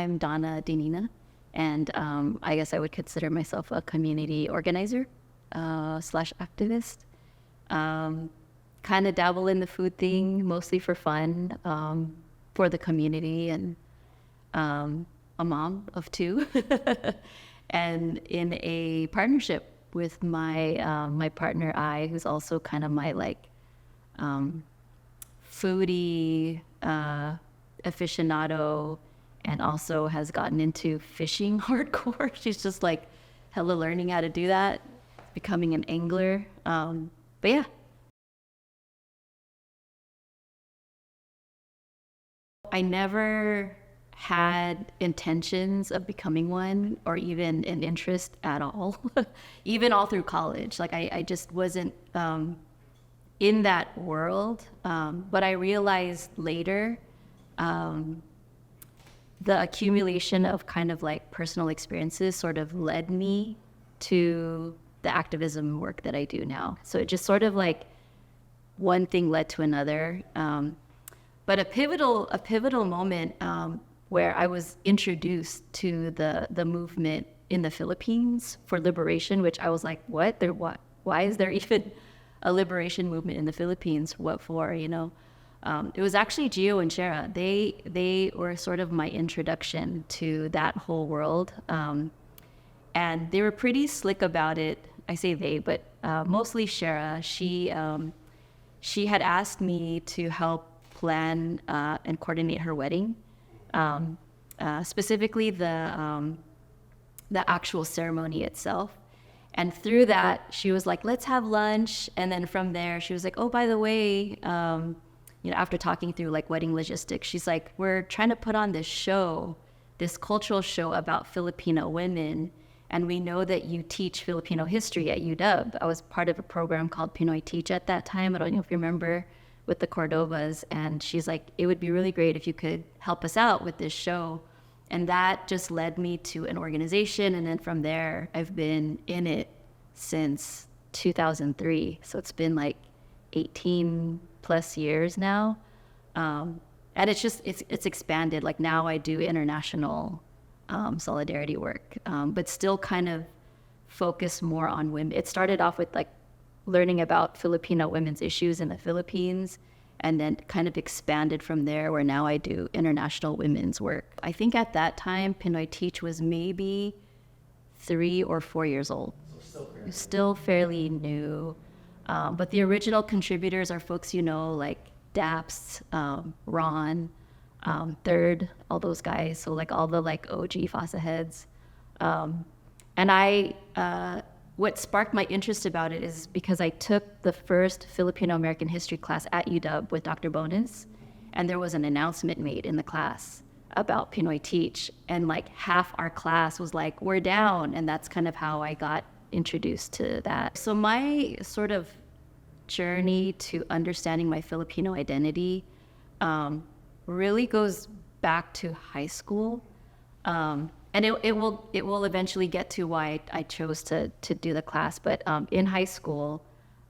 I'm Donna, Denina, and I guess I would consider myself a community organizer slash activist. Um, Kind of dabble in the food thing, mostly for fun, for the community, and um, a mom of two, and in a partnership with my partner, who's also kind of my like um, foodie aficionado, and also has gotten into fishing hardcore. She's just like hella learning how to do that, becoming an angler. But yeah, I never had intentions of becoming one or even an interest at all, even all through college. Like I just wasn't in that world. But I realized later um, the accumulation of kind of like personal experiences sort of led me to the activism work that I do now. So it just sort of like one thing led to another. But a pivotal moment where I was introduced to the movement in the Philippines for liberation, which I was like, what? Why is there even a liberation movement in the Philippines? What for? It was actually Gio and Shara. They were sort of my introduction to that whole world, and they were pretty slick about it. I say they, but mostly Shara. She had asked me to help plan and coordinate her wedding, specifically the actual ceremony itself. And through that, she was like, "Let's have lunch." And then from there, she was like, "Oh, by the way, after talking through like wedding logistics, she's like, we're trying to put on this show, this cultural show about Filipino women. And we know that you teach Filipino history at UW. I was part of a program called Pinoy Teach at that time. I don't know if you remember, with the Cordovas." And she's like, "It would be really great if you could help us out with this show." And that just led me to an organization. And then from there, I've been in it since 2003. So it's been like 18 plus years now. And it's expanded. Like now I do international solidarity work, but still kind of focus more on women. It started off with like learning about Filipino women's issues in the Philippines, and then kind of expanded from there, where now I do international women's work. I think at that time, Pinoy Teach was maybe 3 or 4 years old. Still fairly new. But the original contributors are folks like Daps, Ron, Third, all those guys. So like all the like OG FASA heads. And what sparked my interest about it is because I took the first Filipino American history class at UW with Dr. Bonus, and there was an announcement made in the class about Pinoy Teach, and like half our class was like, "We're down," and that's kind of how I got introduced to that. So my sort of journey to understanding my Filipino identity really goes back to high school. And it will eventually get to why I chose to do the class. But in high school,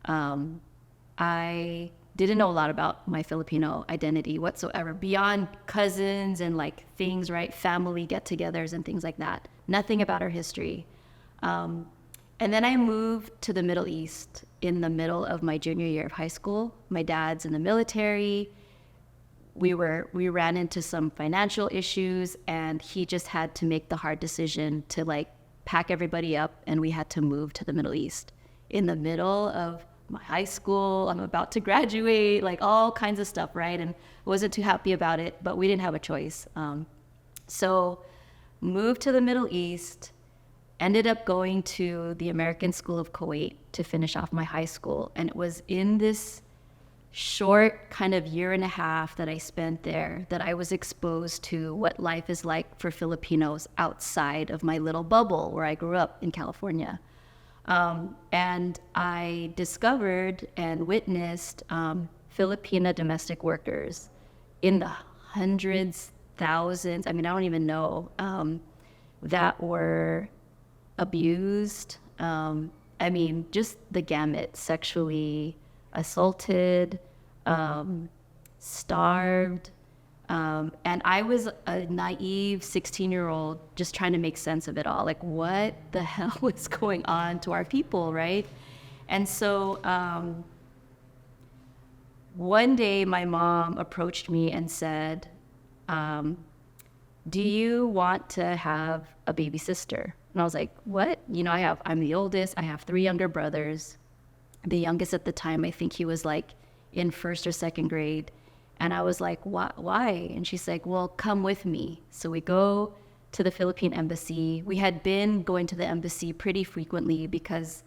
I didn't know a lot about my Filipino identity whatsoever, beyond cousins and like things, right? Family get-togethers and things like that. Nothing about our history. And then I moved to the Middle East in the middle of my junior year of high school. My dad's in the military. We ran into some financial issues, and he just had to make the hard decision to like pack everybody up, and we had to move to the Middle East in the middle of my high school. I'm about to graduate, like all kinds of stuff, right? And wasn't too happy about it, but we didn't have a choice. So moved to the Middle East, ended up going to the American School of Kuwait to finish off my high school. And it was in this short kind of year and a half that I spent there that I was exposed to what life is like for Filipinos outside of my little bubble where I grew up in California. And I discovered and witnessed Filipina domestic workers in the hundreds, thousands, I mean, I don't even know, that were abused. I mean, just the gamut, sexually assaulted, starved, And I was a naive 16-year-old just trying to make sense of it all. Like, what the hell was going on to our people, right? And so one day my mom approached me and said, do you want to have a baby sister? And I was like, what? You know, I'm the oldest. I have 3 younger brothers. The youngest at the time, I think he was like in 1st or 2nd grade. And I was like, why? And she's like, well, come with me. So we go to the Philippine embassy. We had been going to the embassy pretty frequently because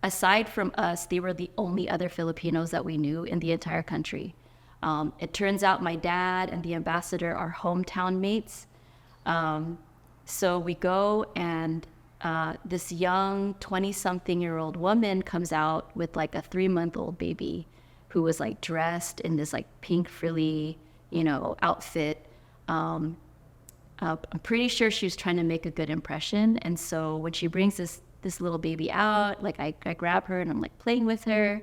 aside from us, they were the only other Filipinos that we knew in the entire country. It turns out my dad and the ambassador are hometown mates. So we go, and this young 20-something-year-old woman comes out with like a 3-month-old baby who was like dressed in this like pink frilly, outfit. I'm pretty sure she was trying to make a good impression. And so when she brings this little baby out, like I grab her and I'm like playing with her,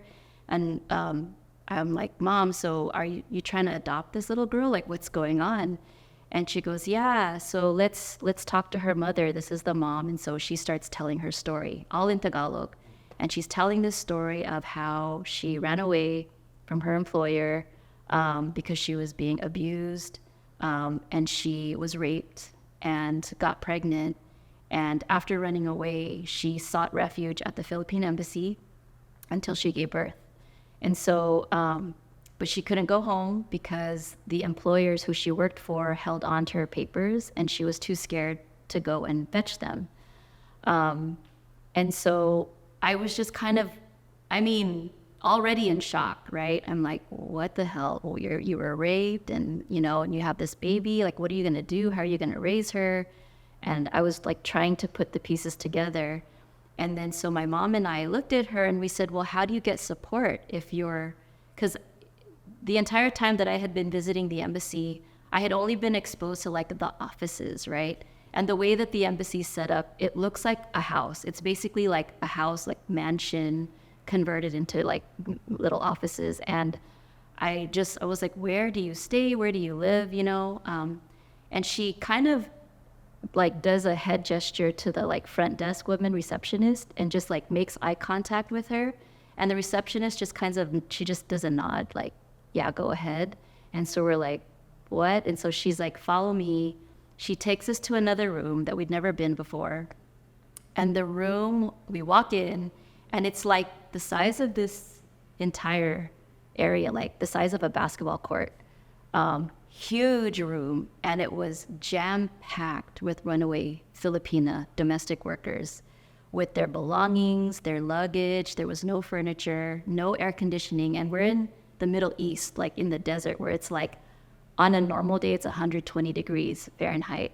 and I'm like, Mom, so are you trying to adopt this little girl? Like, what's going on? And she goes, yeah, so let's talk to her mother. This is the mom. And so she starts telling her story, all in Tagalog. And she's telling this story of how she ran away from her employer because she was being abused, and she was raped and got pregnant. And after running away, she sought refuge at the Philippine embassy until she gave birth. And so, but she couldn't go home because the employers who she worked for held on to her papers, and she was too scared to go and fetch them. And so I was just kind of, already in shock, right? I'm like, what the hell? Well, you were raped, and and you have this baby. Like, what are you gonna do? How are you gonna raise her? And I was like trying to put the pieces together. And then so my mom and I looked at her and we said, well, how do you get support because the entire time that I had been visiting the embassy, I had only been exposed to like the offices, right? And the way that the embassy is set up, it looks like a house. It's basically like a house, like mansion converted into like little offices. And I was like, where do you stay? Where do you live? And she kind of like does a head gesture to the like front desk woman receptionist and just like makes eye contact with her. And the receptionist she just does a nod, like, yeah, go ahead. And so we're like, what? And so she's like, follow me. She takes us to another room that we'd never been before. And the room, we walk in, and it's like the size of this entire area, like the size of a basketball court. Huge room, and it was jam-packed with runaway Filipina domestic workers with their belongings, their luggage. There was no furniture, no air conditioning, and we're in the Middle East, like in the desert, where it's like on a normal day it's 120 degrees Fahrenheit.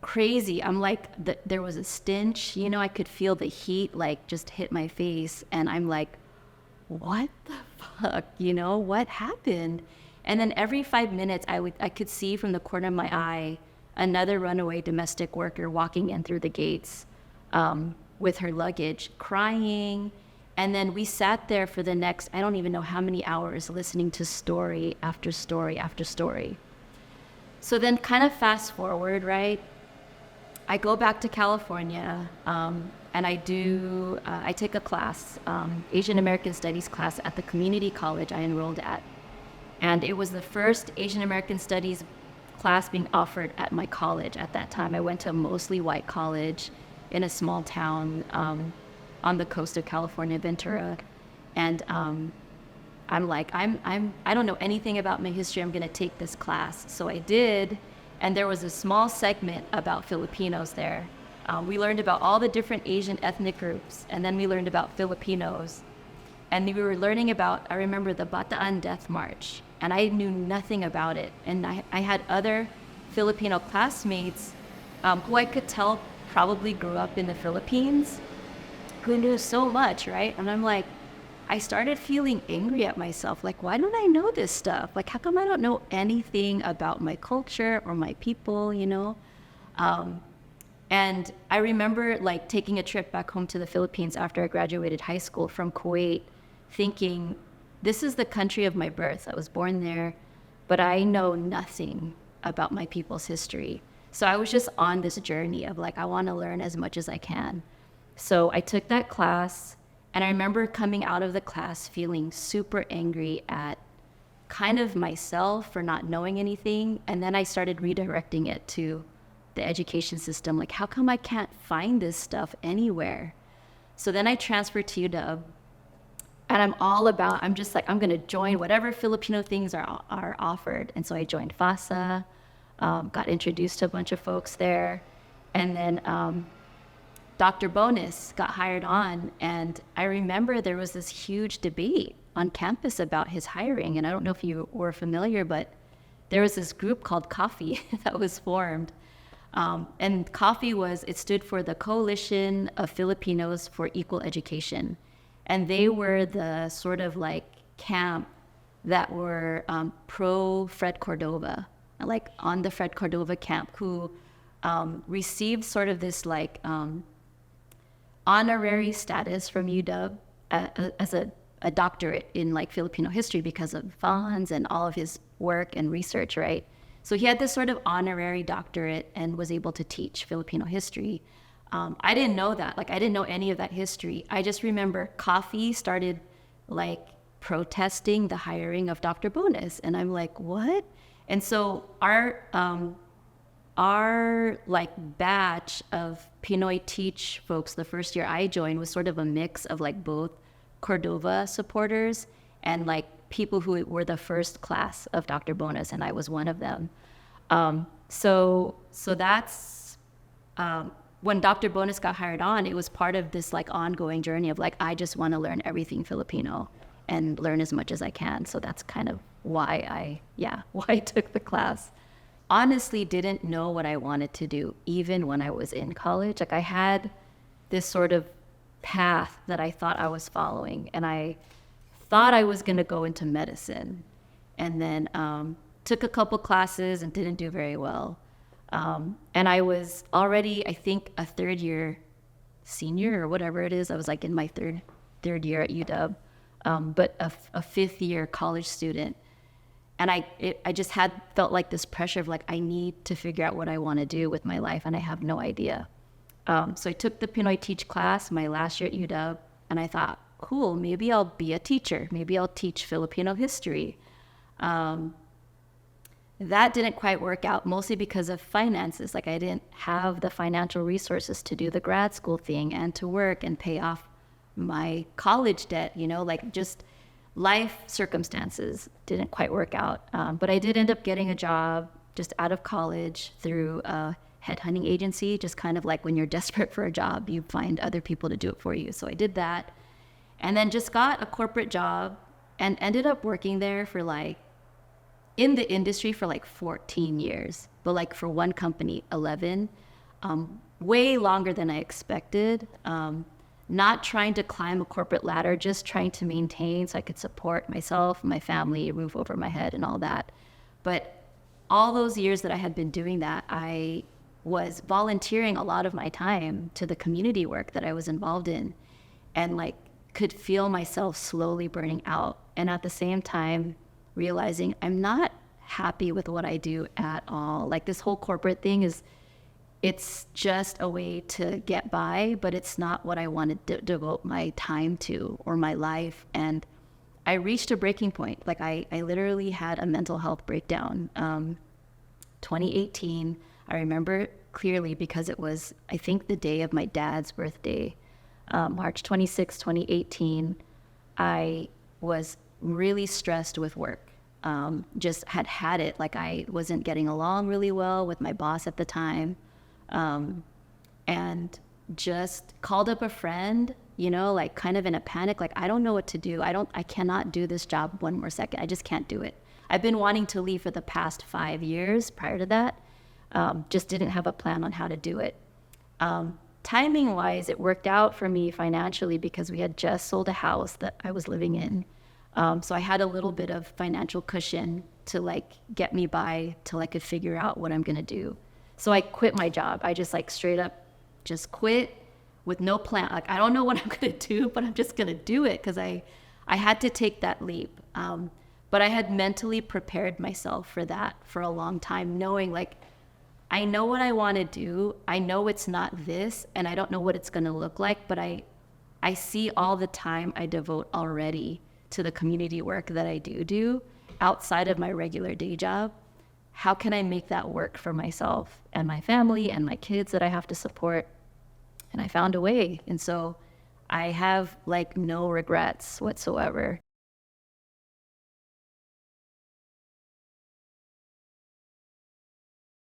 Crazy. I'm like, there was a stench, I could feel the heat like just hit my face, and I'm like, what the fuck, what happened? And then every 5 minutes, I could see from the corner of my eye another runaway domestic worker walking in through the gates with her luggage, crying. And then we sat there for the next, I don't even know how many hours, listening to story after story after story. So then kind of fast forward, right? I go back to California, and I take a class, Asian American Studies class at the community college I enrolled at. And it was the first Asian American Studies class being offered at my college at that time. I went to a mostly white college in a small town on the coast of California, Ventura. And I'm like, I don't know anything about my history. I'm gonna take this class. So I did, and there was a small segment about Filipinos there. We learned about all the different Asian ethnic groups, and then we learned about Filipinos. And we were learning about, I remember the Bataan Death March, and I knew nothing about it. And I had other Filipino classmates who I could tell probably grew up in the Philippines, who knew so much, right? And I'm like, I started feeling angry at myself. Like, why don't I know this stuff? Like, how come I don't know anything about my culture or my people, And I remember like taking a trip back home to the Philippines after I graduated high school from Kuwait, thinking, this is the country of my birth. I was born there. but I know nothing about my people's history. So I was just on this journey of like, I want to learn as much as I can. So I took that class, and I remember coming out of the class feeling super angry at kind of myself for not knowing anything. And then I started redirecting it to the education system. Like, how come I can't find this stuff anywhere? So then I transferred to UW, and I'm just like, I'm going to join whatever Filipino things are offered. And so I joined FASA, got introduced to a bunch of folks there. And then Dr. Bonus got hired on. And I remember there was this huge debate on campus about his hiring. And I don't know if you were familiar, but there was this group called Coffee that was formed. And Coffee it stood for the Coalition of Filipinos for Equal Education. And they were the sort of like camp that were pro Fred Cordova, like on the Fred Cordova camp, who received sort of this like honorary status from UW as a doctorate in like Filipino history because of funds and all of his work and research, right? So he had this sort of honorary doctorate and was able to teach Filipino history. I didn't know that. Like, I didn't know any of that history. I just remember Coffee started like protesting the hiring of Dr. Bonus. And I'm like, what? And so our like batch of Pinoy Teach folks, the first year I joined, was sort of a mix of like both Cordova supporters and like people who were the first class of Dr. Bonus, and I was one of them. So that's when Dr. Bonus got hired on, it was part of this like ongoing journey of like, I just want to learn everything Filipino and learn as much as I can. So that's kind of why I took the class. Honestly, didn't know what I wanted to do even when I was in college. Like, I had this sort of path that I thought I was following, and I thought I was going to go into medicine, and then took a couple classes and didn't do very well. And I was already, I think, a third year senior or whatever it is. I was like in my third year at UW, but a fifth year college student. And I just felt like this pressure of like, I need to figure out what I want to do with my life, and I have no idea. So I took the Pinoy Teach class my last year at UW, and I thought, cool, maybe I'll be a teacher. Maybe I'll teach Filipino history. That didn't quite work out, mostly because of finances. Like, I didn't have the financial resources to do the grad school thing and to work and pay off my college debt, like just life circumstances didn't quite work out. But I did end up getting a job just out of college through a headhunting agency, just kind of like when you're desperate for a job, you find other people to do it for you. So I did that, and then just got a corporate job and ended up working there for like, in the industry for like 14 years, but like for one company, 11, way longer than I expected. Not trying to climb a corporate ladder, just trying to maintain so I could support myself, my family, a roof over my head and all that. But all those years that I had been doing that, I was volunteering a lot of my time to the community work that I was involved in, and like could feel myself slowly burning out. And at the same time, realizing I'm not happy with what I do at all. Like, this whole corporate thing it's just a way to get by, but it's not what I want to devote my time to or my life. And I reached a breaking point. Like, I literally had a mental health breakdown. 2018, I remember clearly because it was, I think, the day of my dad's birthday, March 26, 2018. I was really stressed with work. Just had it. Like, I wasn't getting along really well with my boss at the time. And just called up a friend, like kind of in a panic, like, I don't know what to do. I cannot do this job one more second. I just can't do it. I've been wanting to leave for the past 5 years prior to that. Just didn't have a plan on how to do it. Timing wise, it worked out for me financially because we had just sold a house that I was living in. So I had a little bit of financial cushion to like get me by till I could figure out what I'm going to do. So I quit my job. I just like straight up just quit with no plan. Like, I don't know what I'm going to do, but I'm just going to do it because I had to take that leap. But I had mentally prepared myself for that for a long time, knowing like, I know what I want to do. I know it's not this, and I don't know what it's going to look like, but I see all the time I devote already to the community work that I do outside of my regular day job. How can I make that work for myself and my family and my kids that I have to support? And I found a way. And so I have like no regrets whatsoever.